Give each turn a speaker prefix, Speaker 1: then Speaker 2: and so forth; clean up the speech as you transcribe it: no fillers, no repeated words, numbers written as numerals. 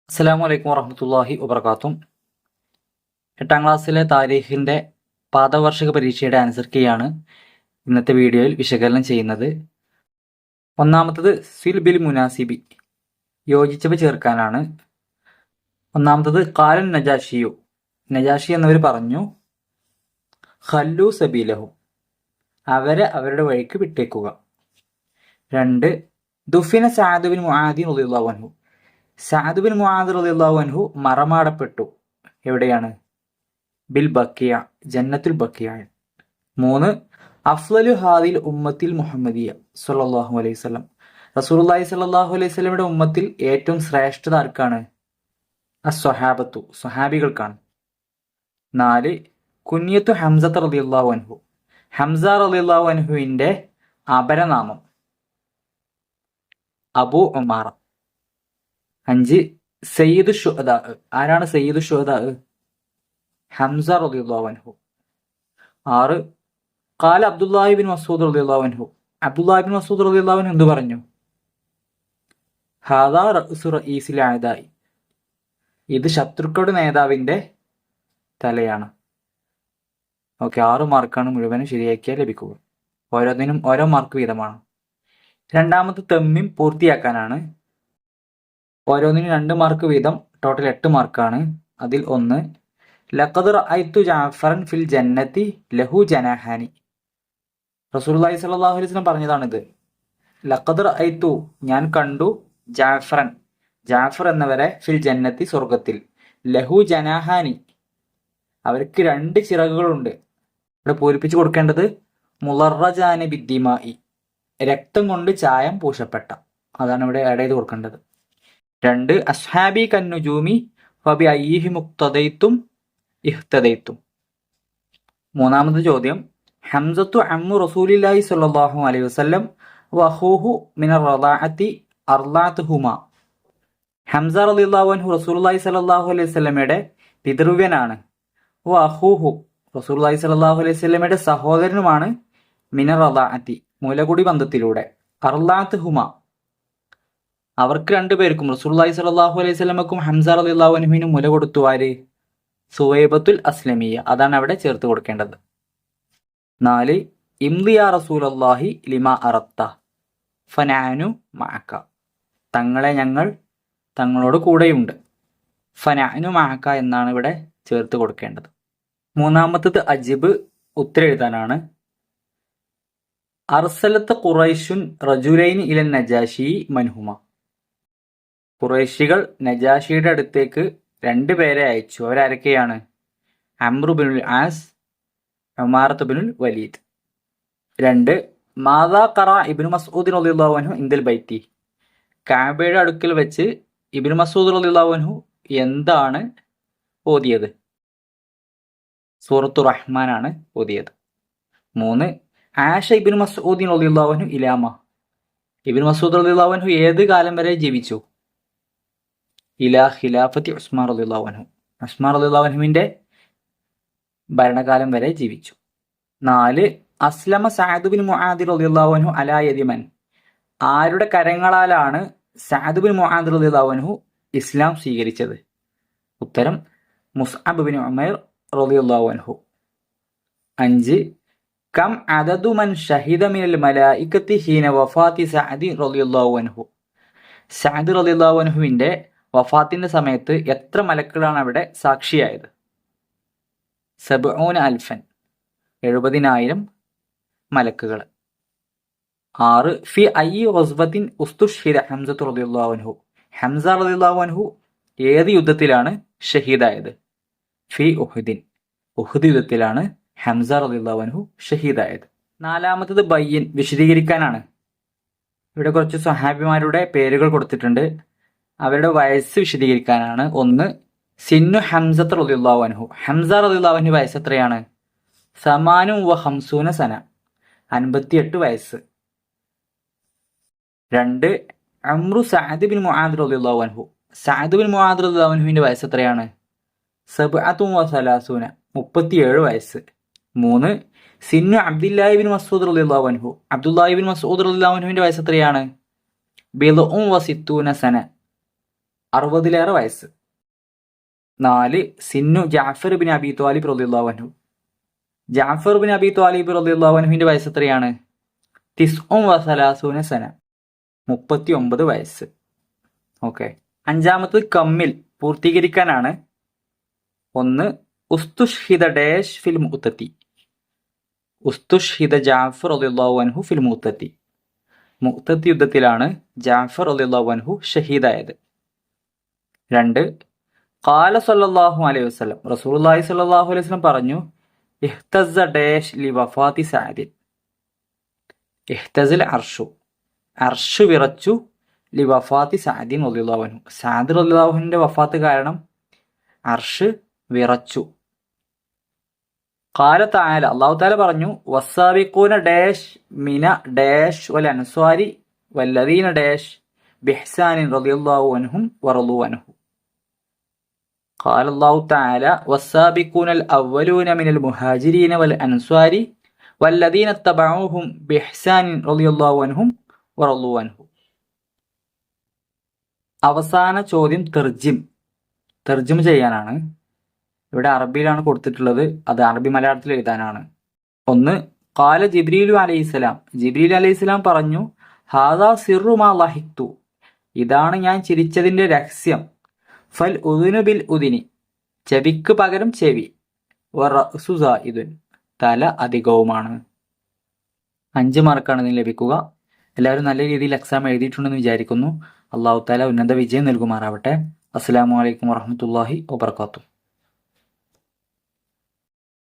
Speaker 1: അസ്സലാമു അലൈക്കും വറഹ്മത്തുള്ളാഹി വബറകാതുഹു. 8ാം ക്ലാസ്സിലെ താരീഖിൻ്റെ പാദവാർഷിക പരീക്ഷയുടെ ആൻസർ കീയാണ് ഇന്നത്തെ വീഡിയോയിൽ വിശകലനം ചെയ്യുന്നത്. ഒന്നാമത്തത് സിൽ ബിൽ മുനാസിബി, യോജിച്ചവ ചേർക്കാനാണ്. ഒന്നാമത്തത് ഖാലൻ നജാഷിയു, നജാഷി എന്നവർ പറഞ്ഞു, ഖല്ലു സബീലഹു, അവരെ അവരുടെ വഴിക്ക് വിട്ടേക്കുക. 2. ദുഫിന സഅദ് ബിൻ മുആദ് റളിയല്ലാഹു അൻഹു, സഅദ് ബിൻ മുആദ് റളിയല്ലാഹു അൻഹു മറമാടപ്പെട്ടു. എവിടെയാണ്? ബിൽ ബക്കിയ, ജന്നത്തുൽ ബക്കിയ. 3. അഫ്ളലു ഹാദിൽ ഉമ്മത്തിൽ മുഹമ്മദിയ സ്വല്ലല്ലാഹു അലൈഹി വസല്ലം, റസൂലുള്ളാഹി സ്വല്ലല്ലാഹു അലൈഹി വസല്ലമയുടെ ഉമ്മത്തിൽ ഏറ്റവും ശ്രേഷ്ഠത ആർക്കാണ്? അസ്വഹാബത്തു, സ്വഹാബികൾക്കാണ്. 4. കുനിയത്തു ഹംസത്ത് റളിയല്ലാഹു അൻഹു, ഹംസ റളിയല്ലാഹു അൻഹുവിന്റെ അപരനാമം അബൂ ഉമാറ. 5. സയ്യിദു ശുഹദാ, ആരാണ് സയ്യിദു ശുഹദാ? ഹംസ റളിയല്ലാഹു അൻഹു. 6. ഖാല അബ്ദുല്ലാഹി ബിൻ മസ്ഊദ് റളിയല്ലാഹു അൻഹു, അബ്ദുല്ലാഹി ബിൻ മസ്ഊദ് റളിയല്ലാഹു അൻഹു എന്തു പറഞ്ഞു? ഹാദാ റഅ്സു റഈസിൽ അഅദാഇ, ഇത് ശത്രുക്കളുടെ നേതാവിന്റെ തലയാണ്. ഓക്കെ, 6 മാർക്കാണ് മുഴുവനും ശരിയാക്കിയാൽ ലഭിക്കുക. ഓരോന്നിനും ഓരോ മാർക്ക് വീതമാണ്. രണ്ടാമത്തെ തമ്മിം പൂർത്തിയാക്കാനാണ്. ഓരോന്നിനും 2 മാർക്ക് വീതം, ടോട്ടൽ 8 മാർക്കാണ്. അതിൽ 1, ലഖദ് റഅയ്തു ജഅഫറൻ ഫിൽ ജന്നതി ലഹു ജനാഹാനി, റസൂലുള്ളാഹി സ്വല്ലല്ലാഹു അലൈഹി വസല്ലം പറഞ്ഞതാണിത്. ലഖദ് റഅയ്തു, ഞാൻ കണ്ടു, ജഅഫറൻ, ജാഫർ എന്നവരെ, ഫിൽ ജന്നത്തി, സ്വർഗത്തിൽ, ലഹു ജനാഹാനി, അവർക്ക് 2 ചിറകുകളുണ്ട്. ഇവിടെ പൂരിപ്പിച്ചു കൊടുക്കേണ്ടത് മുളറജാനി ബിദ്ദിമായി, രക്തം കൊണ്ട് ചായം പൂശപ്പെട്ട, അതാണ് ഇവിടെ ആഡ് ചെയ്ത് കൊടുക്കേണ്ടത്. 2. അസ്ഹാബി കന്നുജൂമി ഫബി അയ്യിഹി മുഖ്തദൈത്തും ഇഹ്തദൈത്തും. മൂന്നാമത്തെ ചോദ്യം, ഹംസത്തു അമ്മു റസൂലില്ലാഹി സ്വല്ലല്ലാഹു അലൈഹി വസല്ലം വഅഖൂഹു മിനർ റളാഅത്തി അർളഅതുഹുമാ, ഹംസ റളിയല്ലാഹു അൻഹു റസൂലുള്ളാഹി സ്വല്ലല്ലാഹു അലൈഹി വസല്ലമയുടെ പിതൃവ്യനാണ്. വഅഖൂഹു, റസൂലുള്ളാഹി സ്വല്ലല്ലാഹു അലൈഹി വസല്ലമയുടെ സഹോദരനുമാണ്. മിനർ റളാഅത്തി, മുലകുടി ബന്ധത്തിലൂടെ. അർളഅതുഹുമാ, അവർക്ക് 2 പേർക്കും, റസൂലുള്ളാഹി സ്വല്ലല്ലാഹു അലൈഹി വസല്ലമക്കും ഹംസ റളിയല്ലാഹു അൻഹുവിനും മുല കൊടുത്തു ആര്? സുവൈബത്തുൽ അസ്ലമിയ, അതാണ് അവിടെ ചേർത്ത് കൊടുക്കേണ്ടത്. 4. ഇംദി യാ റസൂലല്ലാഹി ലിമാ അറത്ത ഫനഅനു മഅക, തങ്ങളെ ഞങ്ങൾ തങ്ങളോട് കൂടെയുണ്ട്. ഫനഅനു മഅക എന്നാണ് ഇവിടെ ചേർത്ത് കൊടുക്കേണ്ടത്. മൂന്നാമത്തത് അജിബ്, ഉത്തരം എഴുതാനാണ്. അർസലത്ത് ഖുറൈശുൻ റജുലൈനി ഇലൻ നജാശി മൻഹുമ, ഖുറൈശികൾ നജാഷിയുടെ അടുത്തേക്ക് 2 പേരെ അയച്ചു. അവരാരൊക്കെയാണ്? അംറു ബിനുൽ ആസ്, ഉമാറത്ത് ബിനുൽ വലീദ്. 2. മാദാ ഖറ ഇബ്നു മസ്ഊദ് റളിയല്ലാഹു അൻഹു ഇൻദൽ ബൈത്തി, കഅബയുടെ അടുക്കൽ വെച്ച് ഇബ്നു മസ്ഊദ് റളിയല്ലാഹു അൻഹു എന്താണ് ഓതിയത്? സൂറത്തു റഹ്മാനാണ് ഓതിയത്. 3. ആഷ ഇബ്നു മസ്ഊദ് റളിയല്ലാഹു അൻഹു ഇലാമ, ഇബ്നു മസ്ഊദ് റളിയല്ലാഹു അൻഹു ഏത് കാലം വരെ ജീവിച്ചു? ഇലാ ഖിലാഫത്തി ഉസ്മാൻ റളിയല്ലാഹു അൻഹു, ഉസ്മാൻ റളിയല്ലാഹു അൻഹുവിന്റെ ഭരണകാലം വരെ ജീവിച്ചു. 4. അസ്ലമ സഅദ് ബിൻ മുആദ് റളിയല്ലാഹു അൻഹു അലാ യദിമൻ, ആരുടെ കരങ്ങളാലാണ് സഅദ് ബിൻ മുആദ് റളിയല്ലാഹു അൻഹു ഇസ്ലാം സ്വീകരിച്ചത്? ഉത്തരം മുസ്അബ് ബിൻ ഉമൈർ റളിയല്ലാഹു അൻഹു. 5. കം അദദു മൻ ഷഹിദ മിനൽ മലായികത്തി ഹീന വഫാത്തി സഅദ് റളിയല്ലാഹു അൻഹു, സഅദ് റളിയല്ലാഹു അൻഹുവിന്റെ വഫാത്തിന്റെ സമയത്ത് എത്ര മലക്കുകളാണ് അവിടെ സാക്ഷിയായത്? 70,000, 70,000 മലക്കുകൾ. 6. ഫി അയ്യി ഗസ്വത്തിൻ ഉസ്തുഷ്ഹിദ ഹംസത്തു റളിയല്ലാഹു അൻഹു, ഹംസ റളിയല്ലാഹു അൻഹു ഏത് യുദ്ധത്തിലാണ് ഷഹീദായത്? ഫി ഉഹുദിൻ, ഉഹുദ് യുദ്ധത്തിലാണ് ഹംസ റളിയല്ലാഹു അൻഹു ഷഹീദായത്. നാലാമത്തത് ബയ്യൻ, വിശദീകരിക്കാനാണ്. ഇവിടെ കുറച്ച് സ്വഹാബിമാരുടെ പേരുകൾ കൊടുത്തിട്ടുണ്ട്, അവരുടെ വയസ്സ് വിശദീകരിക്കാനാണ്. 1. സിന്നു ഹംസത്ത് റളിയല്ലാഹു അൻഹു, ഹംസ റളിയല്ലാഹു അൻഹു വയസ്സ് എത്രയാണ്? 58 സന, 58 വയസ്സ്. 2. അംറു സഅദ് ബിൻ മുആദ് റളിയല്ലാഹു അൻഹു, സഅദ് ബിൻ മുആദ് റളിയല്ലാഹു അൻഹുവിന്റെ വയസ്സ് എത്രയാണ്? 37, 37 വയസ്സ്. 3. സിന്നു അബ്ദുല്ലാഹി ബിൻ മസ്ഊദ് റളിയല്ലാഹു അൻഹു, അബ്ദുല്ലാഹി ബിൻ മസ്ഊദ് റളിയല്ലാഹു അൻഹുവിന്റെ വയസ്സ് എത്രയാണ്? ബിദ്ഉൻ വ സിത്തൂന സന, 60-ലേറെ വയസ്സ്. 4 സിന്നു ജാഫർ ബിൻ അബി ത്വാലിബ് റളിയല്ലാഹു അൻഹു. ജാഫർ ബിൻ അബി ത്വാലിബ് റളിയല്ലാഹു അൻഹുവിന്റെ വയസ്സ് എത്രയാണ്? 39 സന, 39 വയസ്സ്. ഓക്കെ. 5-മത്തത് കമ്മിൽ, പൂർത്തീകരിക്കാനാണ്. 1 ഉസ്തുഷ്ഹിദ ഡാഷ് ഫിൽ മുഅ്തത്തി. ഉസ്തുഷ്ഹിദ ജാഫർ റളിയല്ലാഹു അൻഹു ഫിൽ മുഅ്തത്തി. മുഅ്തത്തി യുദ്ധത്തിലാണ് ജാഫർ റളിയല്ലാഹു അൻഹു ഷഹീദായത്. 2 ഖാല സല്ലല്ലാഹു അലൈഹി വസല്ലം, റസൂലുള്ളാഹി സ്വല്ലല്ലാഹു അലൈഹി വസല്ലം പറഞ്ഞു, ഇഹ്തസ്സ ഡാഷ് ലി വഫാത്തി സഅദ്. ഇഹ്തസൽ അർഷു, അർഷ് വിറച്ചു, ലി വഫാത്തി സഅദിൻ റളിയല്ലാഹു അൻഹു, സഅദ് റളിയല്ലാഹു അൻഹുവിന്റെ വഫാത്ത് കാരണം അർഷ് വിറച്ചു. ഖാല തആല, അല്ലാഹു തആല പറഞ്ഞു, വസ്സാബിഖൂന ഡാഷ് മിന ഡാഷ് വൽ അൻസ്വാരി വല്ലദീന ഡാഷ് ബിഹ്സാനിൻ റളിയല്ലാഹു അൻഹും വറളു അൻഹു. ഖാല അല്ലാഹു തആല വസ്സാബിഖൂനൽ അവ്വലൂന മിനൽ മുഹാജിരീന വൽ അൻസ്വാരി വല്ലദീന തബഊഹും ബിഹ്സാനിൻ റളിയല്ലാഹു അൻഹും വറളു അൻഹു. അവസാന ചോദ്യം തർജിം ചെയ്യാനാണ്. ഇവിടെ അറബിയിലാണ് കൊടുത്തിട്ടുള്ളത്, അത് അറബി മലയാളത്തിൽ എഴുതാനാണ്. 1 ഖാല ജിബ്രീലു അലൈഹിസ്സലാം, ജിബ്രീൽ അലൈഹിസ്സലാം പറഞ്ഞു, ഹാദാ സിർറു മാ ലഹിഖ്തു, ഇതാണ് ഞാൻ ചിരിച്ചതിന്റെ രഹസ്യം. ഫൽ ഉദുനു ബിൽ ഉദിനി, ചെവിക്ക് പകരം ചെവി. വറഅ്സു സായിദുൻ, തല അധികവുമാണ്. 5 മാർക്കാണ് ഇതിന് ലഭിക്കുക. എല്ലാവരും നല്ല രീതിയിൽ എക്സാം എഴുതിയിട്ടുണ്ടെന്ന് വിചാരിക്കുന്നു. അല്ലാഹു തആല ഉന്നത വിജയം നൽകുമാറാവട്ടെ. അസ്സലാമു അലൈക്കും വറഹ്മത്തുള്ളാഹി വബറകാതുഹു.